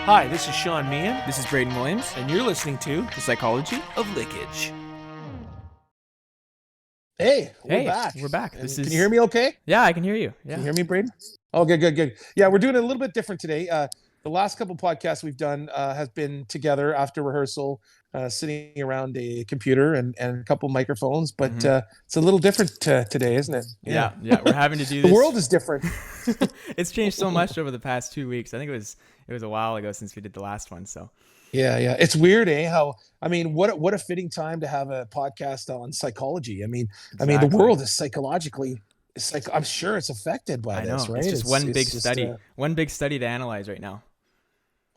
Hi, this is Sean Meehan, This is Braden Williams, and you're listening to The Psychology. of Lickage. Hey, we're back. We're back. And can you hear me okay? Yeah, I can hear you. Yeah. Can you hear me, Braden? Oh, good. Yeah, we're doing it a little bit different today. The last couple podcasts we've done has been together after rehearsal, sitting around a computer and a couple microphones, but it's a little different today, isn't it? Yeah. We're having to do The this. world is different. It's changed so much over the past 2 weeks. I think it was a while ago since we did the last one. So Yeah. It's weird, how, what a fitting time to have a podcast on psychology. I mean, the Exactly. world is psychologically, I'm sure it's affected by I know this, right? it's just one big just, study, one big study to analyze right now.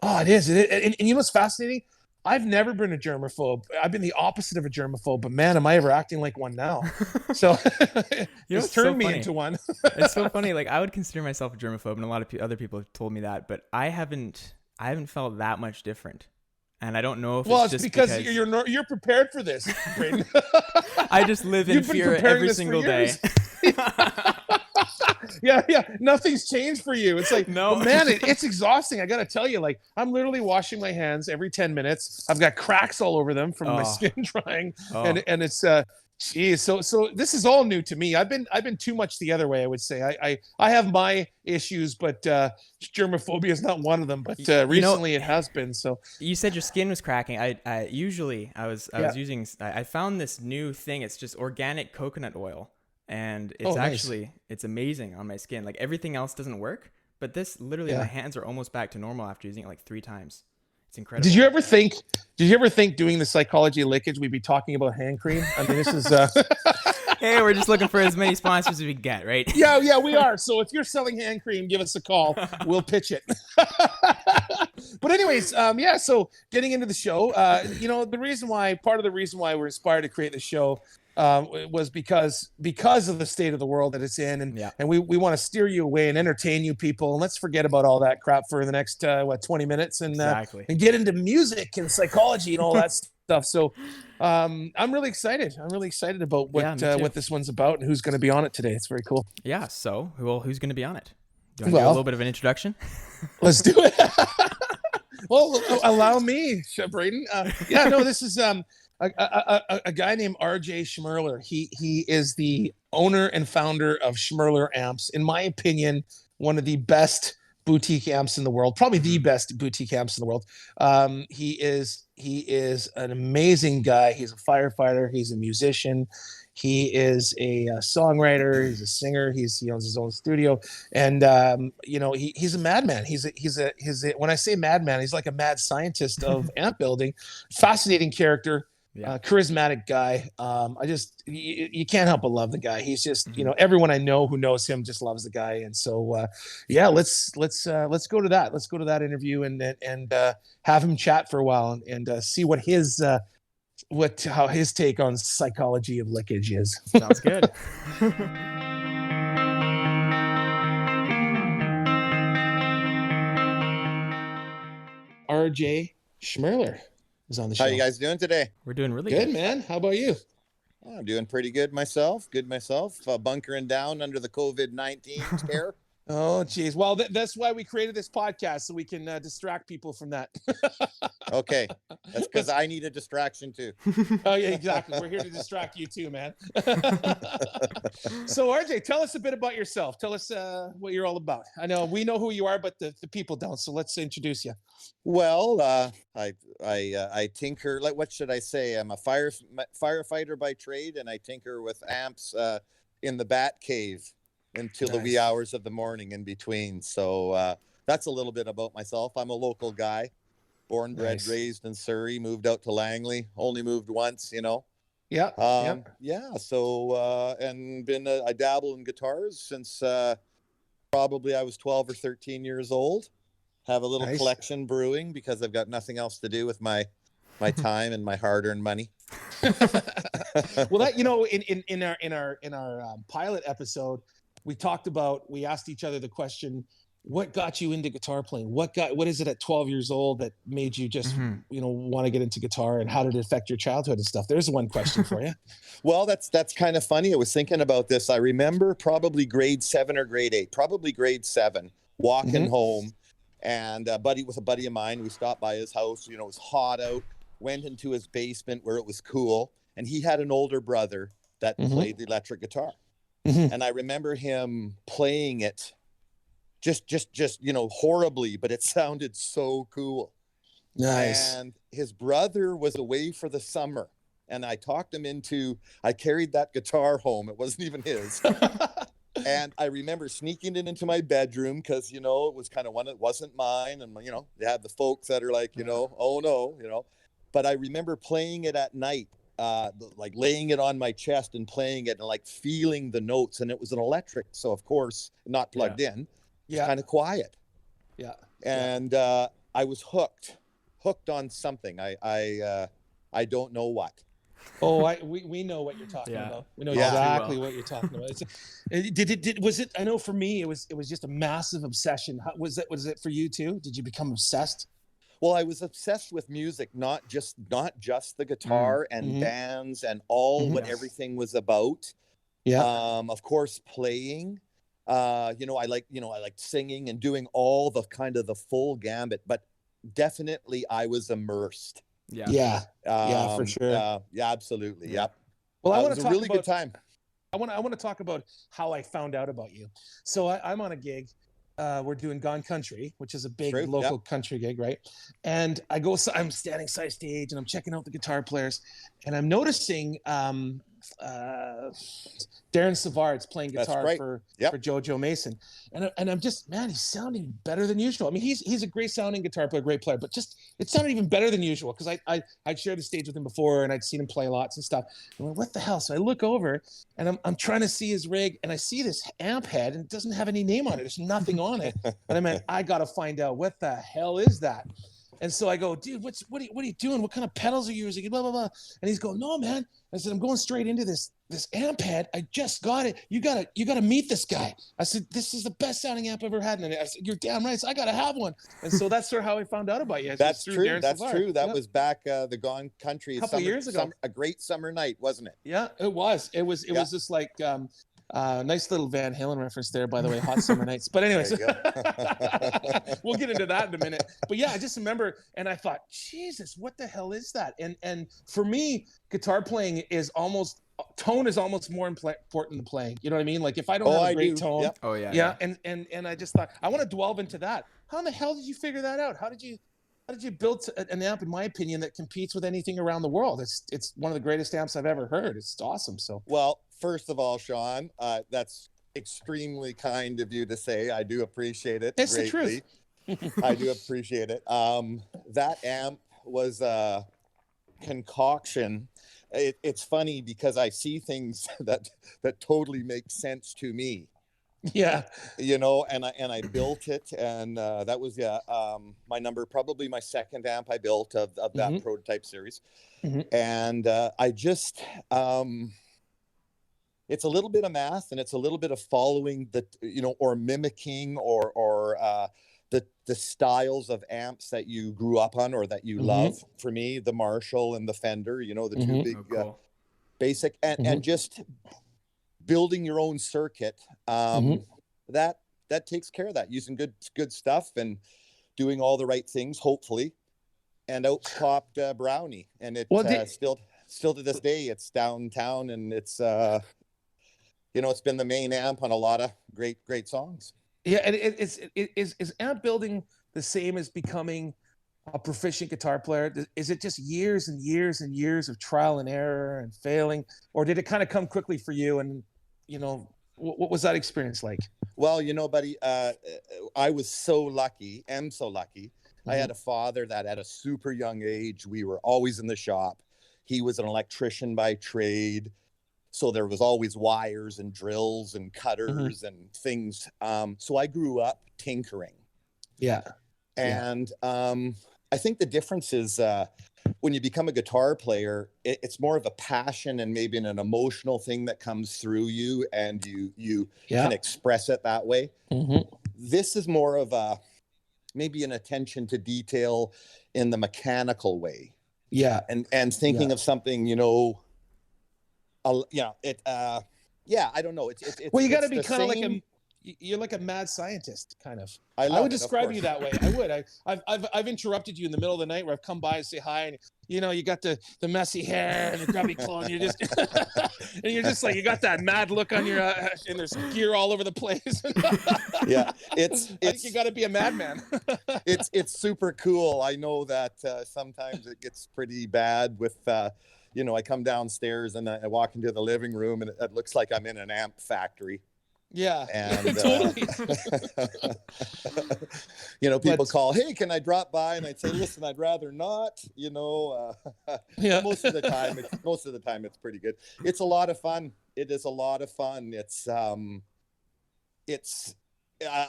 Oh, it is. And you know what's fascinating? I've never been a germaphobe. I've been the opposite of a germaphobe, but man, am I ever acting like one now? So it's turned me into one. It's so funny. Like, I would consider myself a germaphobe, and a lot of other people have told me that, but I haven't felt that much different. And I don't know if Well, it's just because you're prepared for this, Braden. I just live in fear every single day. Yeah. Nothing's changed for you. It's like, no, but man, it's exhausting. I got to tell you, like, I'm literally washing my hands every 10 minutes. I've got cracks all over them from my skin drying. And it's, geez. So this is all new to me. I've been too much the other way, I would say. I have my issues, but germophobia is not one of them. But recently it has been. So you said your skin was cracking. I found this new thing. It's just organic coconut oil, and it's it's amazing on my skin. Like, everything else doesn't work, but this literally my hands are almost back to normal after using it like 3 times. It's incredible. Did you ever think doing the psychology lickage we'd be talking about hand cream? I mean, this is hey, we're just looking for as many sponsors as we can get, right? Yeah, we are. So if you're selling hand cream, give us a call. We'll pitch it. But anyways, so getting into the show, part of the reason why we're inspired to create the show was because of the state of the world that it's in, and we want to steer you away and entertain you people, and let's forget about all that crap for the next 20 minutes and get into music and psychology and all that stuff. So I'm really excited about what this one's about and who's going to be on it today. It's very cool. So who's going to be on it? Do you want to do a little bit of an introduction? Let's do it. Well, allow me, Braden. This is a guy named RJ Schmirler. He is the owner and founder of Schmirler Amps. In my opinion, one of the best boutique amps in the world, probably the best boutique amps in the world. He is an amazing guy. He's a firefighter. He's a musician. He is a songwriter. He's a singer. He owns his own studio, and he's a madman. When I say madman, he's like a mad scientist of amp building. Fascinating character. Charismatic guy. You can't help but love the guy. He's just, everyone I know who knows him just loves the guy. And so, let's go to that. Let's go to that interview and have him chat for a while and see what how his take on psychology of lickage is. Sounds good. RJ Schmirler is on the show. How you guys doing today? We're doing really good, man. How about you? I'm doing pretty good myself. Bunkering down under the COVID-19 scare. Oh, geez. Well, that's why we created this podcast, so we can distract people from that. Okay. That's because I need a distraction too. Oh, yeah, exactly. We're here to distract you too, man. So, RJ, tell us a bit about yourself. Tell us what you're all about. I know we know who you are, but the people don't. So let's introduce you. Well, I tinker, like, what should I say? I'm a firefighter by trade, and I tinker with amps in the bat cave until the wee hours of the morning in between. So that's a little bit about myself. I'm a local guy, born, bred, raised in Surrey, moved out to Langley, only moved once, Yeah. So and I dabble in guitars since probably I was 12 or 13 years old. Have a little collection brewing because I've got nothing else to do with my time and my hard-earned money. Well, that, in our pilot episode, we asked each other the question, what got you into guitar playing? What is it at 12 years old that made you just, want to get into guitar, and how did it affect your childhood and stuff? There's one question for you. Well, that's kind of funny. I was thinking about this. I remember probably grade 7 or grade 8, probably grade 7, walking home And buddy was a buddy of mine. We stopped by his house. It was hot out. Went into his basement where it was cool, and he had an older brother that played the electric guitar. And I remember him playing it just horribly, but it sounded so cool. Nice. And his brother was away for the summer, and I talked him I carried that guitar home. It wasn't even his. And I remember sneaking it into my bedroom because, it was kind of one that wasn't mine. And, you had the folks that are like, oh no, but I remember playing it at night, like laying it on my chest and playing it and like feeling the notes. And it was an electric. So, of course, not plugged in. It's kind of quiet. Yeah. And I was hooked on something. I don't know what. Oh, we know what you're talking about. We know exactly what you're talking about. Was it? I know for me, it was just a massive obsession. Was it for you too? Did you become obsessed? Well, I was obsessed with music, not just the guitar and bands and all what everything was about. Yeah. Of course, playing. I liked singing and doing all the kind of the full gambit. But definitely, I was immersed. Yeah, for sure. Yeah, absolutely. Yep. Well, I want to talk talk really about, good time. I want to talk about how I found out about you. So I'm on a gig. We're doing Gone Country, which is a big local country gig, right? And I'm standing side stage and I'm checking out the guitar players, and I'm noticing Darren Savard's playing guitar for JoJo Mason, and I'm just, man, he's sounding better than usual. I mean, he's a great sounding guitar player, great player, but just it sounded even better than usual because I'd shared the stage with him before and I'd seen him play lots and stuff. And I'm like, what the hell? So I look over and I'm trying to see his rig, and I see this amp head and it doesn't have any name on it. There's nothing on it. And I gotta find out what the hell is that. And so I go, dude, what are you doing? What kind of pedals are you using? Blah, blah, blah. And he's going, no, man. I said, I'm going straight into this amp head. I just got it. You gotta meet this guy. I said, this is the best sounding amp I've ever had. And I said, you're damn right. So I gotta have one. And so that's sort of how I found out about you. That's true. That's true. That was back the Gone Country a couple years ago. A great summer night, wasn't it? Yeah, it was. It was just like nice little Van Halen reference there, by the way, Hot Summer Nights. But anyways, we'll get into that in a minute. But yeah, I just remember, and I thought, Jesus, what the hell is that? And for me, guitar playing tone is almost more important than playing. You know what I mean? Like if I don't have a great tone, and I just thought I want to delve into that. How in the hell did you figure that out? How did you build an amp, in my opinion, that competes with anything around the world? It's one of the greatest amps I've ever heard. It's awesome. So well. First of all, Sean, that's extremely kind of you to say. I do appreciate it. It's greatly. The truth. I do appreciate it. That amp was a concoction. It's funny because I see things that totally make sense to me. Yeah. And I built it, and that was probably my second amp I built of that prototype series. And I just it's a little bit of math, and it's a little bit of following or mimicking or the styles of amps that you grew up on or that you love. For me, the Marshall and the Fender, the two big basic, and just building your own circuit. That takes care of that, using good stuff and doing all the right things, hopefully. And out popped Brownie, and it still to this day, it's downtown, and it's it's been the main amp on a lot of great songs. Yeah, and is amp building the same as becoming a proficient guitar player? Is it just years and years and years of trial and error and failing, or did it kind of come quickly for you? And what was that experience like? Well, buddy, I was so lucky. I had a father that at a super young age, we were always in the shop. He was an electrician by trade. So there was always wires and drills and cutters and things. So I grew up tinkering. Yeah. And I think the difference is when you become a guitar player, it's more of a passion and maybe an emotional thing that comes through you, and you can express it that way. This is more of maybe an attention to detail in the mechanical way. Yeah. And thinking of something, I don't know. It's well, you got to be kind of like you're like a mad scientist, kind of. I would describe you that way. I would. I've interrupted you in the middle of the night where I've come by and say hi, and you got the messy hair and the grubby clothes, and you're just like, you got that mad look on your and there's gear all over the place. Yeah, I think you got to be a madman. It's super cool. I know that sometimes it gets pretty bad with. I come downstairs and I walk into the living room and it looks like I'm in an amp factory. Yeah, and totally. People call, hey, can I drop by? And I'd say, listen, I'd rather not. Yeah. Most of the time it's pretty good. It's a lot of fun. It is a lot of fun. It's a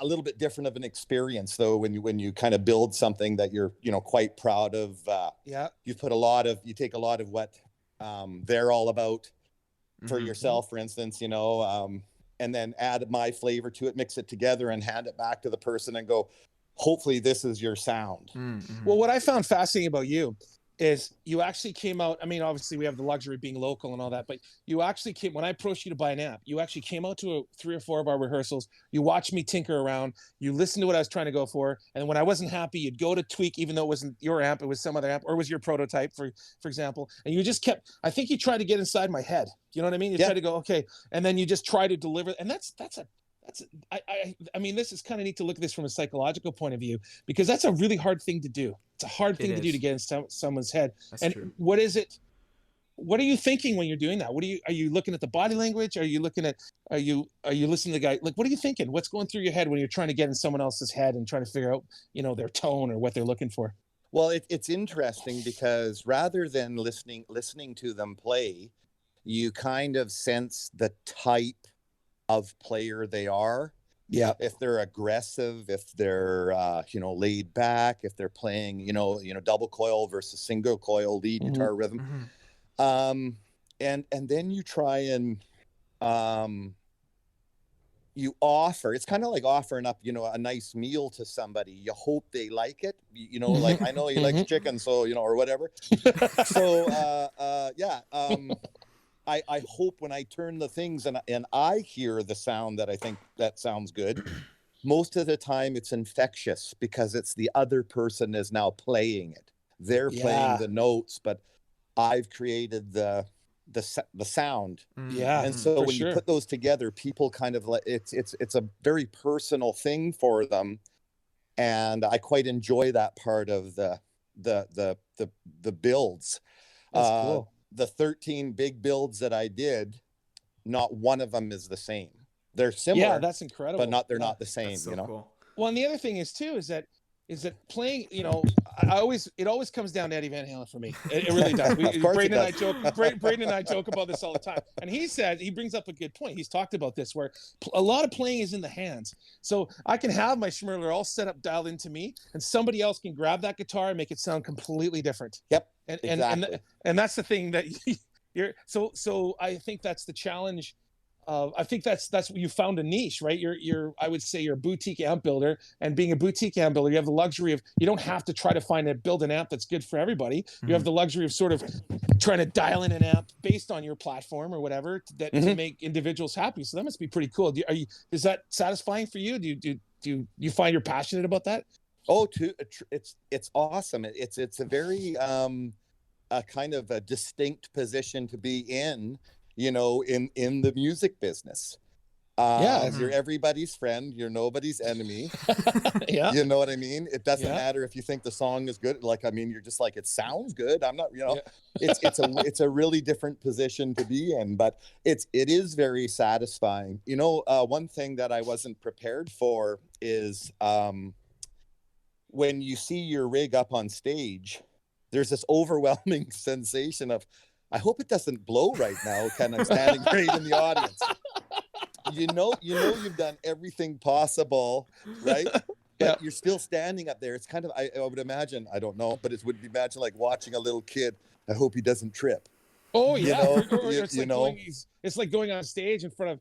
little bit different of an experience though when you kind of build something that you're quite proud of. You take a lot of what they're all about for yourself, for instance, and then add my flavor to it, mix it together and hand it back to the person and go, hopefully this is your sound. Well, what I found fascinating about you is you actually came out. I mean, obviously we have the luxury of being local and all that, but you actually came, when I approached you to buy an amp, you actually came out to 3 or 4 of our rehearsals. You watched me tinker around. You listened to what I was trying to go for. And when I wasn't happy, you'd go to tweak, even though it wasn't your amp, it was some other amp, or it was your prototype, for example. And you just kept, I think you tried to get inside my head. You know what I mean? You tried to go, okay. And then you just try to deliver. And I mean, this is kind of neat to look at this from a psychological point of view, because that's a really hard thing to do. It's a hard thing to do to get in someone's head. That's true. What is it? What are you thinking when you're doing that? Are you looking at the body language? Are you listening to the guy? Like, what are you thinking? What's going through your head when you're trying to get in someone else's head and trying to figure out, their tone or what they're looking for? Well, it's interesting because rather than listening to them play, you kind of sense the type of player they are. Yeah. If they're aggressive, if they're laid back, if they're playing double coil versus single coil lead guitar rhythm. And then you try and you offer, it's kind of like offering up a nice meal to somebody. You hope they like it, like, I know he likes chicken, so or whatever. So I hope when I turn the things and I hear the sound that I think that sounds good, most of the time it's infectious because it's the other person is now playing it. They're playing the notes, but I've created the sound. Yeah. And so when you put those together, people kind of like, it's a very personal thing for them. And I quite enjoy that part of the builds. That's cool. The 13 big builds that I did, not one of them is the same. They're similar. Yeah, that's incredible. But they're not the same, That's so cool. Well, and the other thing is too, is that playing, it always comes down to Eddie Van Halen for me. It really does. Braden and I joke about this all the time. And he brings up a good point. He's talked about this, where a lot of playing is in the hands. So I can have my Schmirler all set up, dialed into me, and somebody else can grab that guitar and make it sound completely different. Yep. And that's the thing that you're. So I think that's the challenge. I think that's what you found a niche, right? I would say you're a boutique amp builder, and being a boutique amp builder, you have the luxury of, you don't have to try to build an amp that's good for everybody. You have the luxury of sort of trying to dial in an amp based on your platform or whatever to make individuals happy. So that must be pretty cool. Is that satisfying for you? Do you find you're passionate about that? Oh, it's awesome. It's a very a kind of a distinct position to be in. In the music business. You're everybody's friend, you're nobody's enemy. Yeah. You know what I mean? It doesn't matter if you think the song is good. Like, I mean, you're just like, it sounds good. I'm not, it's a really different position to be in, but it is very satisfying. One thing that I wasn't prepared for is when you see your rig up on stage, there's this overwhelming sensation of, I hope it doesn't blow right now. Kind of standing right in the audience. You've done everything possible, right? But you're still standing up there. It's kind of, I would imagine, I don't know, but it would imagine like watching a little kid. I hope he doesn't trip. Oh yeah, it's like going on stage in front of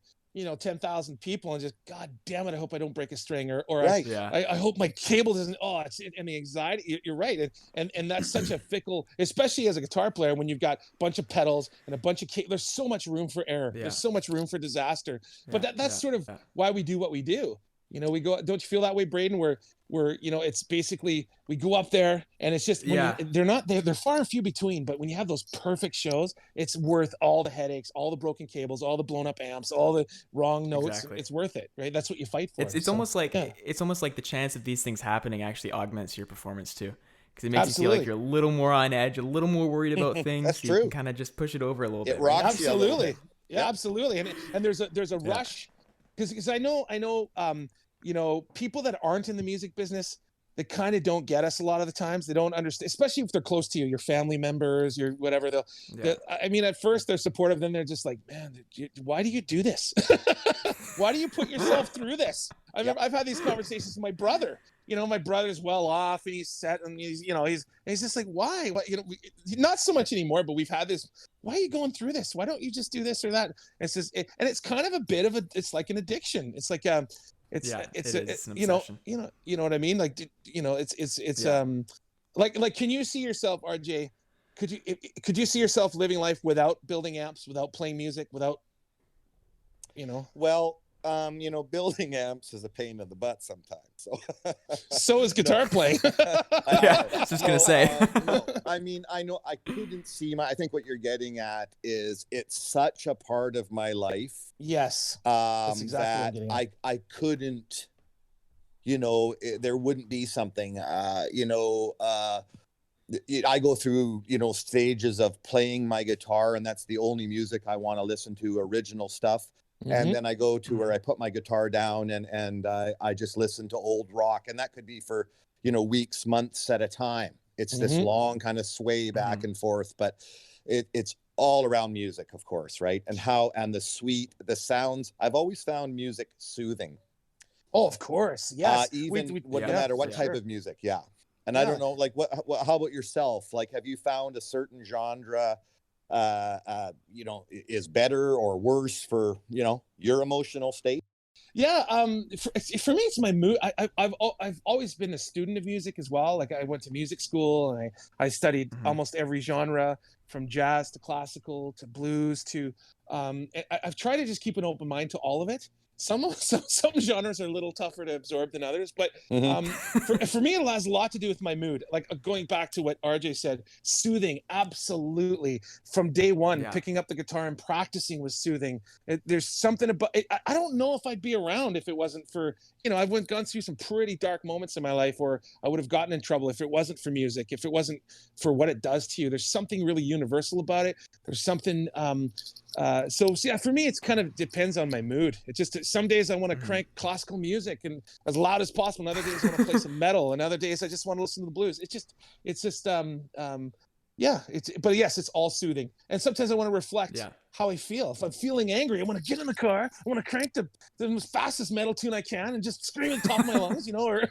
10,000 people and just, God damn it, I hope I don't break a string, or Right. I hope my cable doesn't. Oh, and the anxiety. You're right, and that's such a fickle, especially as a guitar player, when you've got a bunch of pedals and a bunch of there's so much room for error. Yeah. There's so much room for disaster. But that's sort of yeah. why we do what we do. We go. Don't you feel that way, Braden? Where it's basically we go up there and it's just they're far and few between. But when you have those perfect shows, it's worth all the headaches, all the broken cables, all the blown up amps, all the wrong notes. Exactly. It's worth it, right? That's what you fight for. It's almost like the chance of these things happening actually augments your performance too, because it makes you feel like you're a little more on edge, a little more worried about things. That's so true. You can kind of just push it over a little bit. Right? Rocks you a little bit. Yeah, absolutely. And there's a rush, because I know people that aren't in the music business, they kind of don't get us a lot of the times. They don't understand, especially if they're close to you, your family members, your whatever. I mean, at first they're supportive, then they're just like, man, why do you do this? Why do you put yourself through this? I've had these conversations with my brother. My brother's well off and he's set, and he's just like, why? Not so much anymore, but we've had this. Why are you going through this? Why don't you just do this or that? It's just, and it's kind of a bit of it's like an addiction. It's like it's you know what I mean? Like, it's like, can you see yourself, RJ? Could you see yourself living life without building amps, without playing music, without, Well, building amps is a pain in the butt sometimes. So is guitar playing. I was just gonna say. No, I mean, I know I couldn't see I think what you're getting at is it's such a part of my life. Yes. That's exactly what I'm getting at. I couldn't, there wouldn't be something, I go through, stages of playing my guitar, and that's the only music I want to listen to, original stuff. Mm-hmm. And then I go to where I put my guitar down and I just listen to old rock, and that could be for, weeks, months at a time. It's this long kind of sway back and forth, but it's all around music, of course, right? And the sounds. I've always found music soothing. Oh, of course, yes. No matter what type of music, yeah. And I don't know, like, how about yourself? Like, have you found a certain genre is better or worse for your emotional state? Yeah, for me, it's my mood. I've always been a student of music as well. Like, I went to music school and I studied almost every genre, from jazz to classical to blues to I've tried to just keep an open mind to all of it. Some genres are a little tougher to absorb than others, but for me, it has a lot to do with my mood. Like, going back to what RJ said, soothing, absolutely. From day one, picking up the guitar and practicing was soothing. There's something about it. I don't know if I'd be around if it wasn't for, I've gone through some pretty dark moments in my life where I would have gotten in trouble if it wasn't for music, if it wasn't for what it does to you. There's something really universal about it. There's something, for me, it's kind of depends on my mood. It's just, some days I want to crank classical music and as loud as possible. And other days I want to play some metal. And other days I just want to listen to the blues. But yes, it's all soothing. And sometimes I want to reflect how I feel. If I'm feeling angry, I want to get in the car. I want to crank the fastest metal tune I can and just scream at the top of my lungs, or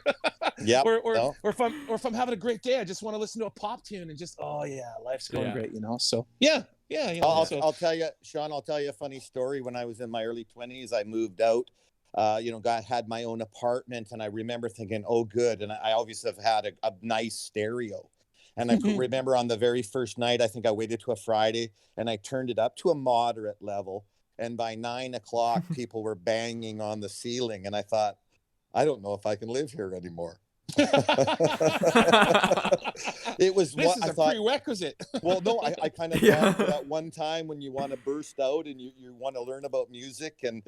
if I'm having a great day, I just want to listen to a pop tune and just, oh yeah, life's going great, So yeah. I'll tell you, Sean, a funny story. When I was in my early 20s, I moved out, had my own apartment, and I remember thinking, oh, good. And I obviously have had a nice stereo. And I remember on the very first night, I think I waited to a Friday, and I turned it up to a moderate level. And by 9:00, people were banging on the ceiling. And I thought, I don't know if I can live here anymore. It was a prerequisite. Well, no, I kind of thought that one time when you want to burst out and you want to learn about music and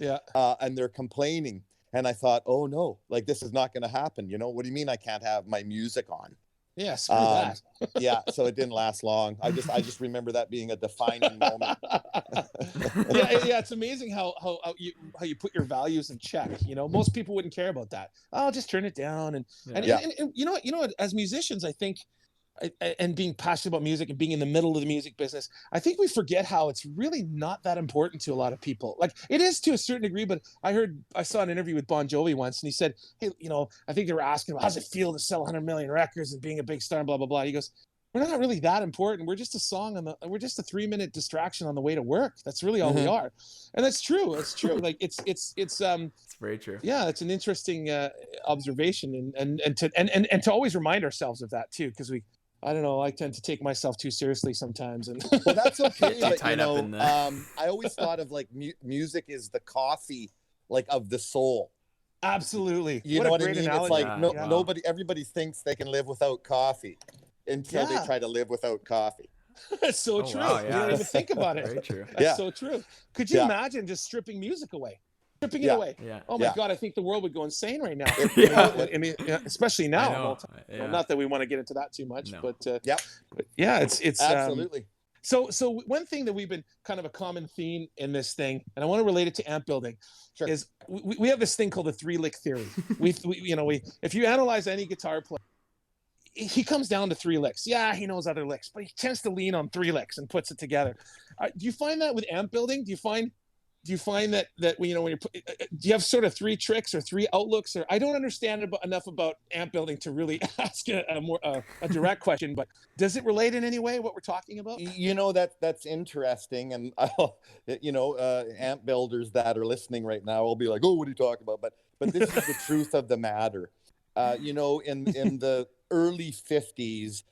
they're complaining, and I thought, oh no, like, this is not going to happen. What do you mean I can't have my music on? Yeah, screw that. So it didn't last long. I just remember that being a defining moment. It's amazing how you put your values in check. Most people wouldn't care about that. I'll just turn it down, and you know what? As musicians, I think, and being passionate about music and being in the middle of the music business, I think we forget how it's really not that important to a lot of people. Like, it is to a certain degree, but I saw an interview with Bon Jovi once, and he said, hey, I think they were asking him, how's it feel to sell 100 million records and being a big star and blah, blah, blah. He goes, we're not really that important. We're just a song we're just a 3-minute distraction on the way to work. That's really all we are. And that's true. It's true. Like it's very true. Yeah, it's an interesting observation, and to always remind ourselves of that too, because I don't know, I tend to take myself too seriously sometimes. And well, that's okay. But I always thought of like music is the coffee, like of the soul. Absolutely. You know what I mean? Analogy. It's like everybody thinks they can live without coffee until they try to live without coffee. That's so true. Wow, you don't even think about it. Very true. That's so true. Could you imagine just stripping music away? Stripping it away. Yeah. Oh my God, I think the world would go insane right now. I mean, especially now. Well, not that we want to get into that too much, but yeah, it's absolutely. So one thing that we've been kind of a common theme in this thing, and I want to relate it to amp building, is we have this thing called the 3-lick theory. we if you analyze any guitar player, he comes down to 3 licks. Yeah, he knows other licks, but he tends to lean on 3 licks and puts it together. Do you find that with amp building? Do you find that when you're do you have sort of 3 tricks or 3 outlooks? Or I don't understand enough about amp building to really ask a more direct question, but does it relate in any way what we're talking about? You know, that's interesting, and amp builders that are listening right now will be like, oh, what are you talking about? But this is the truth of the matter. In the early 50s,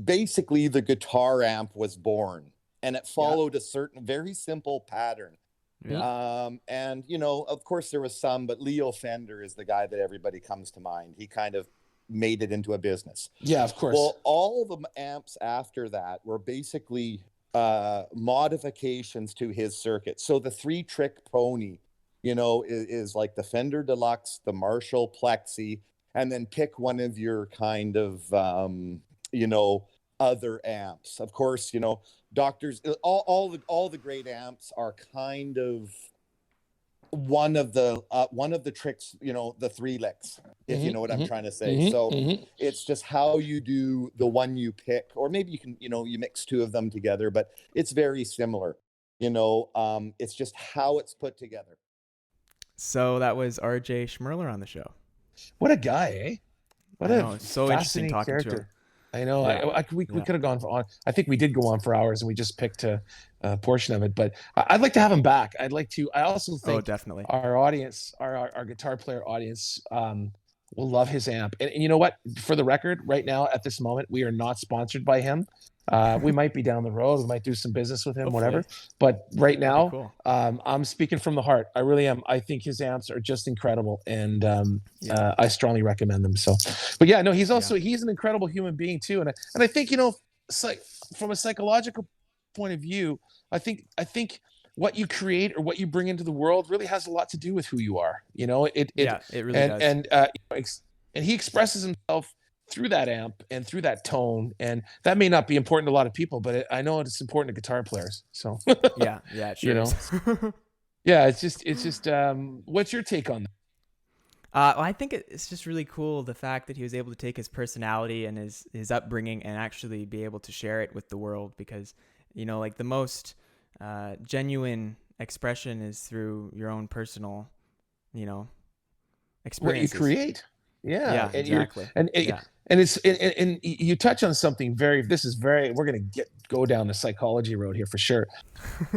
basically the guitar amp was born, and it followed a certain very simple pattern. And of course there was some, but Leo Fender is the guy that everybody comes to mind. He kind of made it into a business. Yeah, of course. Well, all the amps after that were basically modifications to his circuit. So the 3-trick pony, is like the Fender Deluxe, the Marshall Plexi, and then pick one of your kind of other amps. Of course, Doctors, all the great amps are kind of one of the tricks, the 3 licks, if you know what I'm trying to say. It's just how you do the one you pick, or maybe you can, you mix 2 of them together, but it's very similar. It's just how it's put together. So that was RJ Schmirler on the show. What a guy, eh? What a so interesting talking character. to him. I know. We could have gone on. I think we did go on for hours, and we just picked a portion of it. But I'd like to have him back. I'd like to. I also think definitely our audience, our guitar player audience, will love his amp. And you know what? For the record, right now at this moment, we are not sponsored by him. We might be down the road. We might do some business with him, hopefully. Whatever. But right now, cool. I'm speaking from the heart. I really am. I think his amps are just incredible, and I strongly recommend them. So, but yeah, no, he's an incredible human being too, and I think from a psychological point of view, I think what you create or what you bring into the world really has a lot to do with who you are. It really does. And he expresses himself through that amp and through that tone, and that may not be important to a lot of people, but I know it's important to guitar players. So yeah, it sure is. Yeah, it's just what's your take on that? Well, I think it's just really cool, the fact that he was able to take his personality and his upbringing and actually be able to share it with the world, because like the most genuine expression is through your own personal experiences. What you create. Yeah, and exactly. And you touch on something we're going to go down the psychology road here for sure.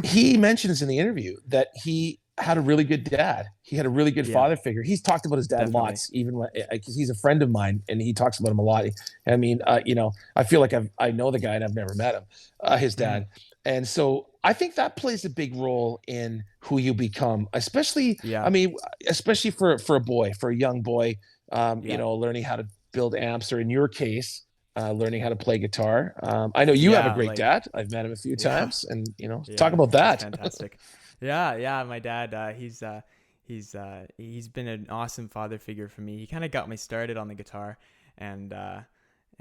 He mentions in the interview that he had a really good dad. He had a really good father figure. He's talked about his dad lots, even because he's a friend of mine, and he talks about him a lot. I mean, I feel like I know the guy and I've never met him, his dad. And so I think that plays a big role in who you become, especially, especially for a young boy, learning how to build amps, or in your case, learning how to play guitar. I know you have a great dad. I've met him a few times, and talk about that. Fantastic. Yeah. My dad, he's been an awesome father figure for me. He kind of got me started on the guitar, and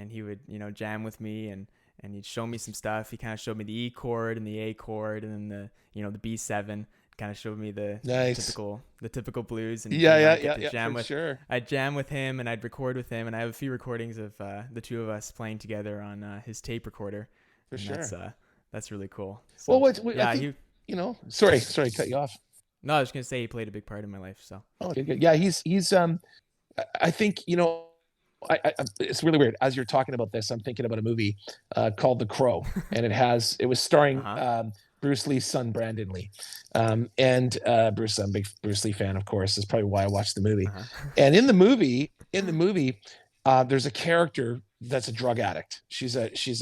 he would jam with me, and he'd show me some stuff. He kind of showed me the E chord and the A chord, and then the B7. Kind of showed me the typical blues, and jam with. Sure. I'd jam with him, and I'd record with him, and I have a few recordings of the two of us playing together on his tape recorder. For sure, that's really cool. So, sorry to cut you off. No, I was gonna say he played a big part in my life. So good. Yeah, he's I think it's really weird. As you're talking about this, I'm thinking about a movie called The Crow, and it was starring Bruce Lee's son, Brandon Lee. And Bruce, I'm a big Bruce Lee fan, of course. That's probably why I watched the movie. And in the movie, there's a character that's a drug addict. She's just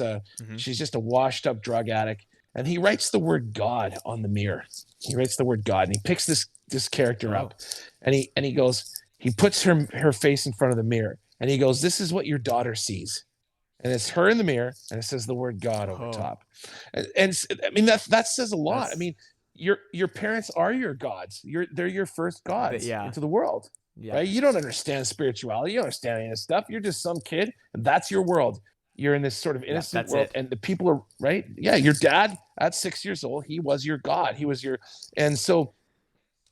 a washed up drug addict. And he writes the word God on the mirror. He writes the word God, and he picks this character up, and he goes, he puts her face in front of the mirror, and he goes, "This is what your daughter sees." And it's her in the mirror, and it says the word God over top. And I mean, that says a lot. I mean, your parents are your gods. They're your first gods into the world. Yeah. Right? You don't understand spirituality. You don't understand any of this stuff. You're just some kid, and that's your world. You're in this sort of innocent world, and the people are right. Yeah, your dad at 6 years old, he was your God. He was and so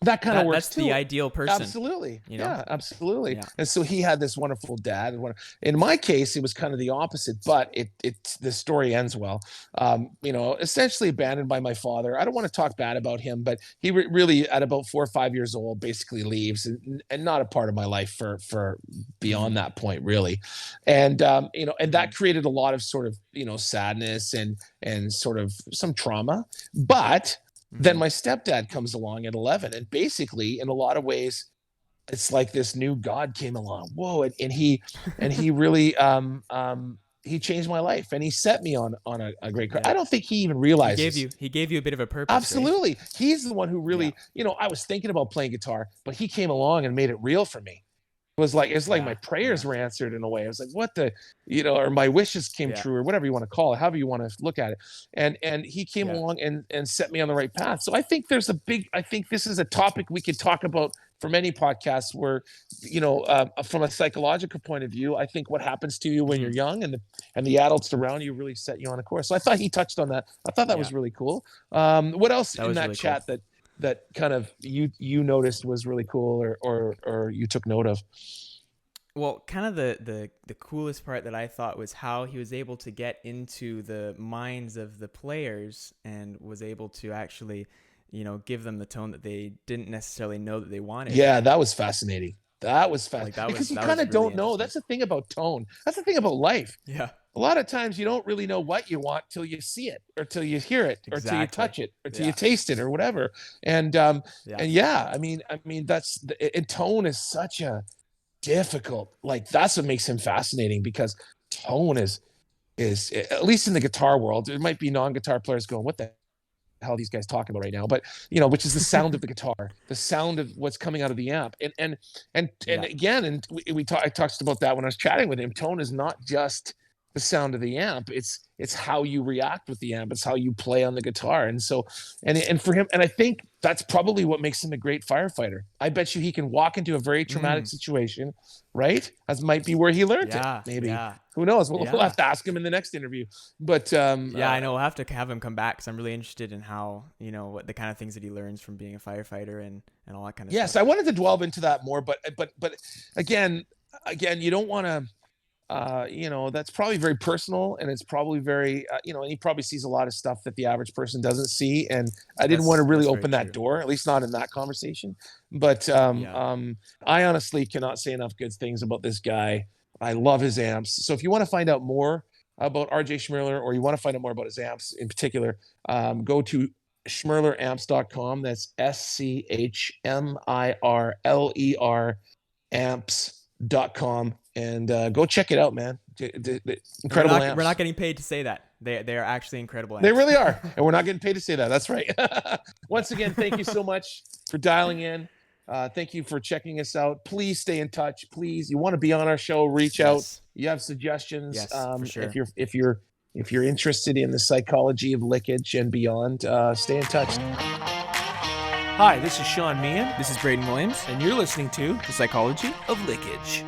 that kind of works that's too. The ideal person. Absolutely. Yeah, absolutely. Yeah. And so he had this wonderful dad. In my case, it was kind of the opposite, but the story ends well. Essentially abandoned by my father. I don't want to talk bad about him, but he really, at about 4 or 5 years old, basically leaves and not a part of my life for beyond that point, really. And, and that created a lot of sort of, sadness and sort of some trauma. But then my stepdad comes along at 11, and basically, in a lot of ways, it's like this new God came along. Whoa! And he really he changed my life, and he set me on a great. I don't think he even realizes. He gave you a bit of a purpose. Absolutely, right? He's the one who really. I was thinking about playing guitar, but he came along and made it real for me. It's like my prayers were answered in a way. I was like, or my wishes came true, or whatever you want to call it, however you want to look at it. And he came along and set me on the right path. So I think this is a topic we could talk about for many podcasts where, from a psychological point of view, I think what happens to you when you're young and the adults around you really set you on a course. So I thought he touched on that. I thought that was really cool. What else in that really chat cool. that kind of you noticed was really cool or you took note of? Well, kind of the coolest part that I thought was how he was able to get into the minds of the players and was able to actually, give them the tone that they didn't necessarily know that they wanted. Yeah, that was fascinating. Because you kind of don't know. That's the thing about tone. That's the thing about life. Yeah. A lot of times you don't really know what you want till you see it or till you hear it or till you touch it or till you taste it or whatever. And I mean that's and tone is such a difficult, that's what makes him fascinating, because tone is at least in the guitar world, there might be non-guitar players going, what the hell are these guys talking about right now? But which is the sound of the guitar, the sound of what's coming out of the amp. And again, and I talked about that when I was chatting with him. Tone is not just the sound of the amp, it's how you react with the amp, it's how you play on the guitar. And so and for him, and I think that's probably what makes him a great firefighter. I bet you he can walk into a very traumatic situation, right? That might be where he learned it, maybe. Who knows? We'll have to ask him in the next interview. But I know we'll have to have him come back, because I'm really interested in how, what the kind of things that he learns from being a firefighter and all that kind of stuff. Yes, I wanted to delve into that more, but again, you don't want to. That's probably very personal, and it's probably very, and he probably sees a lot of stuff that the average person doesn't see. And I didn't want to really open that door, at least not in that conversation. But I honestly cannot say enough good things about this guy. I love his amps. So if you want to find out more about RJ Schmirler, or you want to find out more about his amps in particular, go to schmirleramps.com. That's SCHMIRLER amps.com. And go check it out, man. Incredible amps. We're not getting paid to say that. They are actually incredible amps. They really are. And we're not getting paid to say that. That's right. Once again, thank you so much for dialing in. Thank you for checking us out. Please stay in touch. Please, you want to be on our show, reach out. You have suggestions. Yes, for sure. If you're interested in the psychology of Lickage and beyond, stay in touch. Hi, this is Sean Meehan. This is Braden Williams. And you're listening to The Psychology of Lickage.